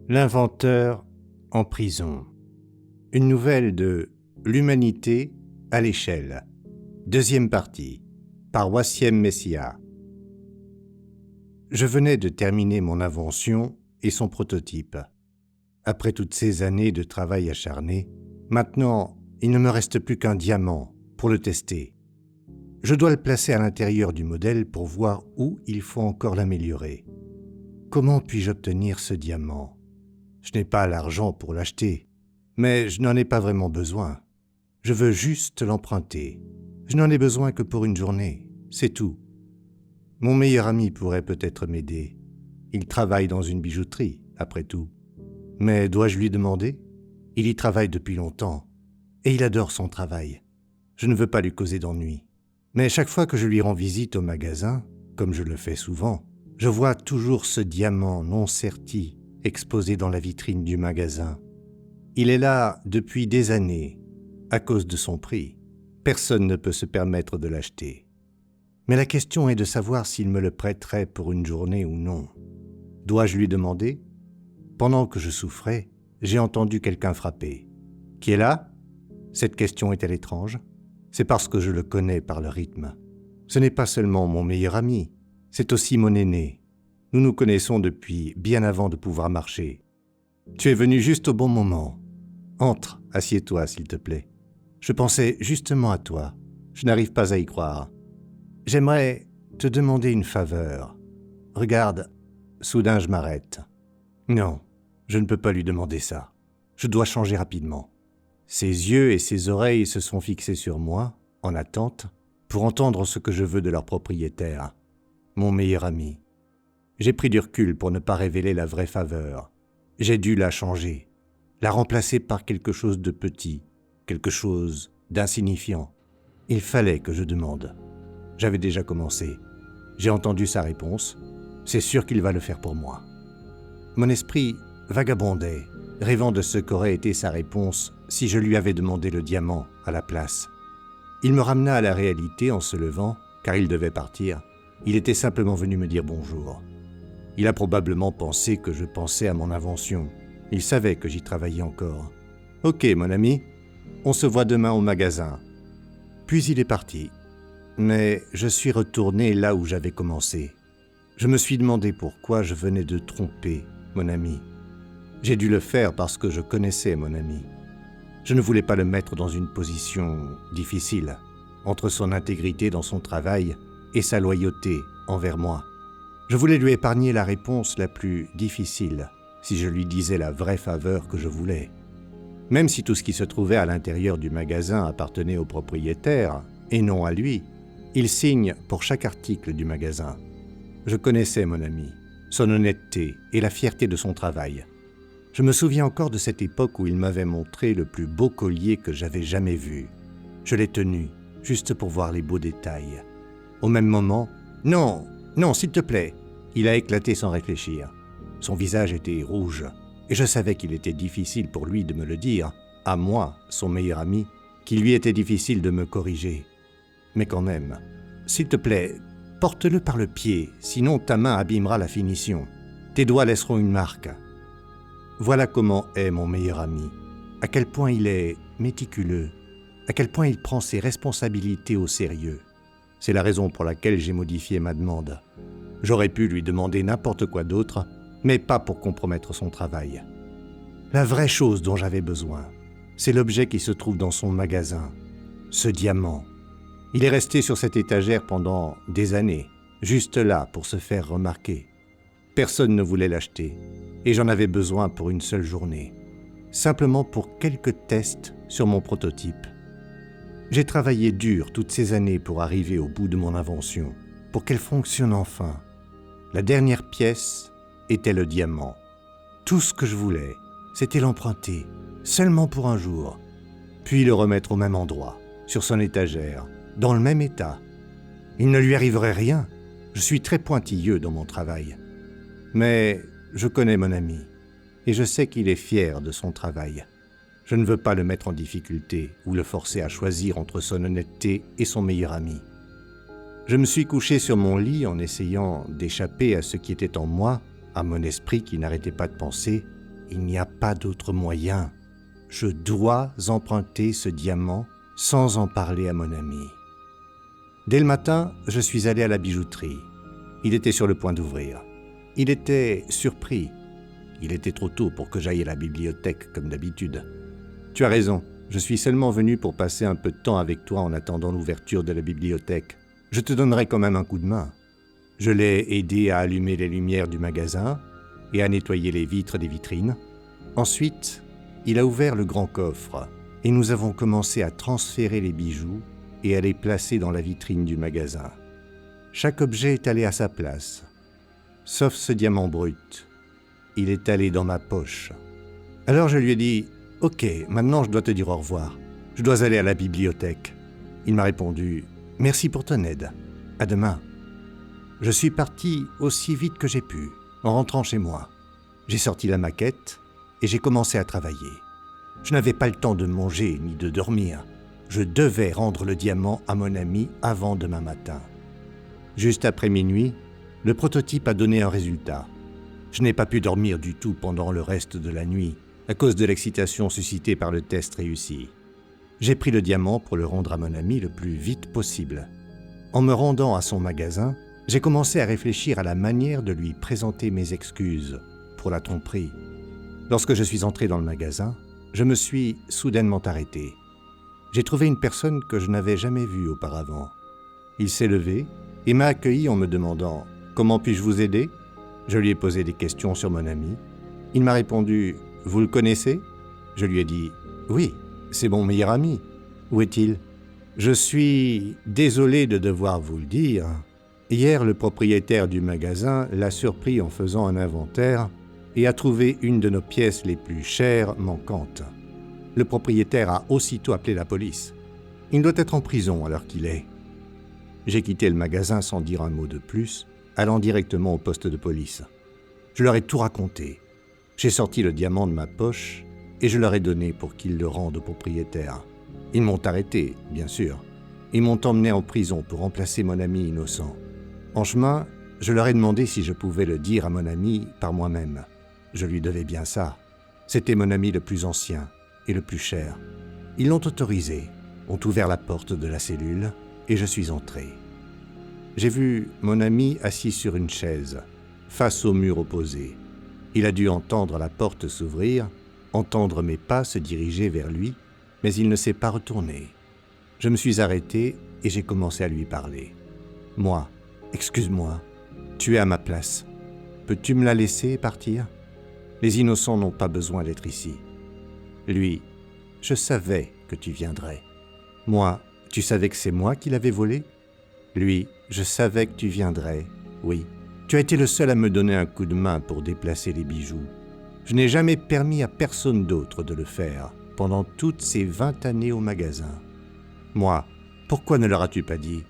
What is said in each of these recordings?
L'inventeur en prison. Une nouvelle de L'humanité à l'échelle. Deuxième partie, par Wassiem Messia. Je venais de terminer mon invention et son prototype. Après toutes ces années de travail acharné, maintenant, il ne me reste plus qu'un diamant pour le tester. Je dois le placer à l'intérieur du modèle pour voir où il faut encore l'améliorer. Comment puis-je obtenir ce diamant ? Je n'ai pas l'argent pour l'acheter, mais je n'en ai pas vraiment besoin. Je veux juste l'emprunter. Je n'en ai besoin que pour une journée, c'est tout. Mon meilleur ami pourrait peut-être m'aider. Il travaille dans une bijouterie, après tout. Mais dois-je lui demander ? Il y travaille depuis longtemps, et il adore son travail. Je ne veux pas lui causer d'ennui. Mais chaque fois que je lui rends visite au magasin, comme je le fais souvent, je vois toujours ce diamant non serti exposé dans la vitrine du magasin. Il est là depuis des années, à cause de son prix. Personne ne peut se permettre de l'acheter. Mais la question est de savoir s'il me le prêterait pour une journée ou non. Dois-je lui demander ? Pendant que je souffrais, j'ai entendu quelqu'un frapper. Qui est là ? Cette question est-elle étrange ? C'est parce que je le connais par le rythme. Ce n'est pas seulement mon meilleur ami, c'est aussi mon aîné. Nous nous connaissons depuis bien avant de pouvoir marcher. Tu es venu juste au bon moment. Entre, assieds-toi s'il te plaît. Je pensais justement à toi. Je n'arrive pas à y croire. J'aimerais te demander une faveur. Regarde, soudain je m'arrête. Non, je ne peux pas lui demander ça. Je dois changer rapidement. Ses yeux et ses oreilles se sont fixés sur moi, en attente, pour entendre ce que je veux de leur propriétaire, mon meilleur ami. J'ai pris du recul pour ne pas révéler la vraie faveur. J'ai dû la changer, la remplacer par quelque chose de petit, quelque chose d'insignifiant. Il fallait que je demande. J'avais déjà commencé. J'ai entendu sa réponse. C'est sûr qu'il va le faire pour moi. Mon esprit vagabondait, rêvant de ce qu'aurait été sa réponse si je lui avais demandé le diamant à la place. Il me ramena à la réalité en se levant, car il devait partir. Il était simplement venu me dire bonjour. Il a probablement pensé que je pensais à mon invention. Il savait que j'y travaillais encore. « Ok, mon ami, on se voit demain au magasin. » Puis il est parti. Mais je suis retourné là où j'avais commencé. Je me suis demandé pourquoi je venais de tromper mon ami. J'ai dû le faire parce que je connaissais mon ami. Je ne voulais pas le mettre dans une position difficile, entre son intégrité dans son travail et sa loyauté envers moi. Je voulais lui épargner la réponse la plus difficile, si je lui disais la vraie faveur que je voulais. Même si tout ce qui se trouvait à l'intérieur du magasin appartenait au propriétaire, et non à lui, il signe pour chaque article du magasin. Je connaissais mon ami, son honnêteté et la fierté de son travail. Je me souviens encore de cette époque où il m'avait montré le plus beau collier que j'avais jamais vu. Je l'ai tenu, juste pour voir les beaux détails. Au même moment, « Non, s'il te plaît !» Il a éclaté sans réfléchir. Son visage était rouge, et je savais qu'il était difficile pour lui de me le dire, à moi, son meilleur ami, qu'il lui était difficile de me corriger. Mais quand même, « S'il te plaît, porte-le par le pied, sinon ta main abîmera la finition. Tes doigts laisseront une marque. » Voilà comment est mon meilleur ami, à quel point il est méticuleux, à quel point il prend ses responsabilités au sérieux. C'est la raison pour laquelle j'ai modifié ma demande. J'aurais pu lui demander n'importe quoi d'autre, mais pas pour compromettre son travail. La vraie chose dont j'avais besoin, c'est l'objet qui se trouve dans son magasin, ce diamant. Il est resté sur cette étagère pendant des années, juste là pour se faire remarquer. Personne ne voulait l'acheter, et j'en avais besoin pour une seule journée, simplement pour quelques tests sur mon prototype. J'ai travaillé dur toutes ces années pour arriver au bout de mon invention, pour qu'elle fonctionne enfin. La dernière pièce était le diamant. Tout ce que je voulais, c'était l'emprunter, seulement pour un jour, puis le remettre au même endroit, sur son étagère, dans le même état. Il ne lui arriverait rien. Je suis très pointilleux dans mon travail. Mais je connais mon ami, et je sais qu'il est fier de son travail. Je ne veux pas le mettre en difficulté ou le forcer à choisir entre son honnêteté et son meilleur ami. Je me suis couché sur mon lit en essayant d'échapper à ce qui était en moi, à mon esprit qui n'arrêtait pas de penser il n'y a pas d'autre moyen. Je dois emprunter ce diamant sans en parler à mon ami. Dès le matin, je suis allé à la bijouterie. Il était sur le point d'ouvrir. Il était surpris. Il était trop tôt pour que j'aille à la bibliothèque comme d'habitude. Tu as raison, je suis seulement venu pour passer un peu de temps avec toi en attendant l'ouverture de la bibliothèque. Je te donnerai quand même un coup de main. Je l'ai aidé à allumer les lumières du magasin et à nettoyer les vitres des vitrines. Ensuite, il a ouvert le grand coffre et nous avons commencé à transférer les bijoux et à les placer dans la vitrine du magasin. Chaque objet est allé à sa place, sauf ce diamant brut. Il est allé dans ma poche. Alors je lui ai dit « Ok, maintenant je dois te dire au revoir. Je dois aller à la bibliothèque. » Il m'a répondu « Merci pour ton aide. À demain. » Je suis parti aussi vite que j'ai pu, en rentrant chez moi. J'ai sorti la maquette et j'ai commencé à travailler. Je n'avais pas le temps de manger ni de dormir. Je devais rendre le diamant à mon ami avant demain matin. Juste après minuit, le prototype a donné un résultat. Je n'ai pas pu dormir du tout pendant le reste de la nuit, à cause de l'excitation suscitée par le test réussi. J'ai pris le diamant pour le rendre à mon ami le plus vite possible. En me rendant à son magasin, j'ai commencé à réfléchir à la manière de lui présenter mes excuses pour la tromperie. Lorsque je suis entré dans le magasin, je me suis soudainement arrêté. J'ai trouvé une personne que je n'avais jamais vue auparavant. Il s'est levé et m'a accueilli en me demandant « Comment puis-je vous aider ?» Je lui ai posé des questions sur mon ami. Il m'a répondu « Vous le connaissez ?» Je lui ai dit « Oui, c'est mon meilleur ami. Où est-il ?» Je suis désolé de devoir vous le dire. Hier, le propriétaire du magasin l'a surpris en faisant un inventaire et a trouvé une de nos pièces les plus chères manquante. Le propriétaire a aussitôt appelé la police. Il doit être en prison à l'heure qu'il est. J'ai quitté le magasin sans dire un mot de plus, allant directement au poste de police. Je leur ai tout raconté. J'ai sorti le diamant de ma poche et je leur ai donné pour qu'ils le rendent au propriétaire. Ils m'ont arrêté, bien sûr. Ils m'ont emmené en prison pour remplacer mon ami innocent. En chemin, je leur ai demandé si je pouvais le dire à mon ami par moi-même. Je lui devais bien ça. C'était mon ami le plus ancien et le plus cher. Ils l'ont autorisé, ont ouvert la porte de la cellule et je suis entré. J'ai vu mon ami assis sur une chaise, face au mur opposé. Il a dû entendre la porte s'ouvrir, entendre mes pas se diriger vers lui, mais il ne s'est pas retourné. Je me suis arrêté et j'ai commencé à lui parler. « Moi, excuse-moi, tu es à ma place. Peux-tu me la laisser partir ? Les innocents n'ont pas besoin d'être ici. » Lui, « Je savais que tu viendrais. » Moi, « Tu savais que c'est moi qui l'avais volé ? » Lui, « Je savais que tu viendrais, oui. Tu as été le seul à me donner un coup de main pour déplacer les bijoux. Je n'ai jamais permis à personne d'autre de le faire pendant toutes ces 20 années au magasin. Moi, pourquoi ne leur as-tu pas dit ?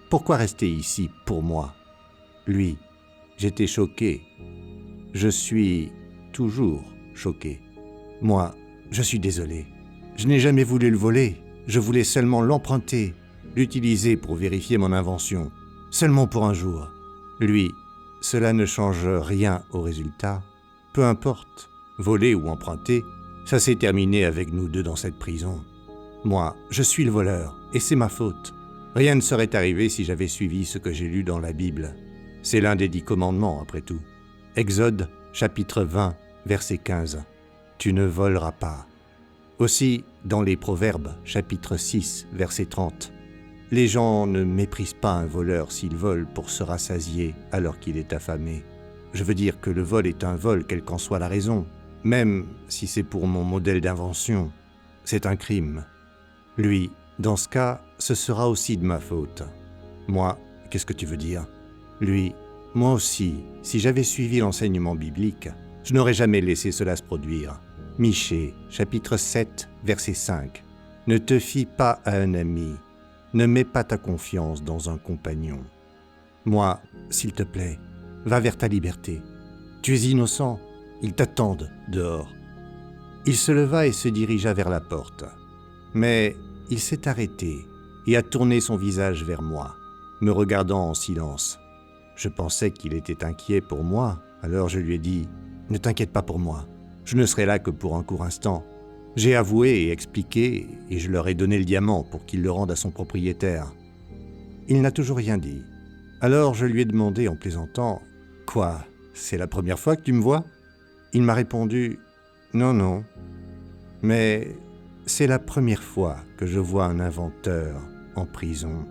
Pourquoi rester ici pour moi ? Lui, j'étais choqué. Je suis toujours choqué. Moi, je suis désolé. Je n'ai jamais voulu le voler. Je voulais seulement l'emprunter, l'utiliser pour vérifier mon invention. Seulement pour un jour. Lui, cela ne change rien au résultat. Peu importe, voler ou emprunter, ça s'est terminé avec nous deux dans cette prison. Moi, je suis le voleur, et c'est ma faute. Rien ne serait arrivé si j'avais suivi ce que j'ai lu dans la Bible. C'est l'un des 10 commandements, après tout. Exode, chapitre 20, verset 15. Tu ne voleras pas. Aussi, dans les Proverbes, chapitre 6, verset 30. Les gens ne méprisent pas un voleur s'il vole pour se rassasier alors qu'il est affamé. Je veux dire que le vol est un vol, quelle qu'en soit la raison. Même si c'est pour mon modèle d'invention, c'est un crime. Lui, dans ce cas, ce sera aussi de ma faute. Moi, qu'est-ce que tu veux dire ? Lui, moi aussi, si j'avais suivi l'enseignement biblique, je n'aurais jamais laissé cela se produire. Michée, chapitre 7, verset 5. Ne te fie pas à un ami, ne mets pas ta confiance dans un compagnon. Moi, s'il te plaît, va vers ta liberté. Tu es innocent, ils t'attendent dehors. Il se leva et se dirigea vers la porte. Mais il s'est arrêté et a tourné son visage vers moi, me regardant en silence. Je pensais qu'il était inquiet pour moi, alors je lui ai dit « Ne t'inquiète pas pour moi, Je ne serai là que pour un court instant. J'ai avoué et expliqué, et je leur ai donné le diamant pour qu'ils le rendent à son propriétaire. Il n'a toujours rien dit. Alors je lui ai demandé en plaisantant « Quoi, c'est la première fois que tu me vois ?» Il m'a répondu « Non, non, mais c'est la première fois que je vois un inventeur en prison. »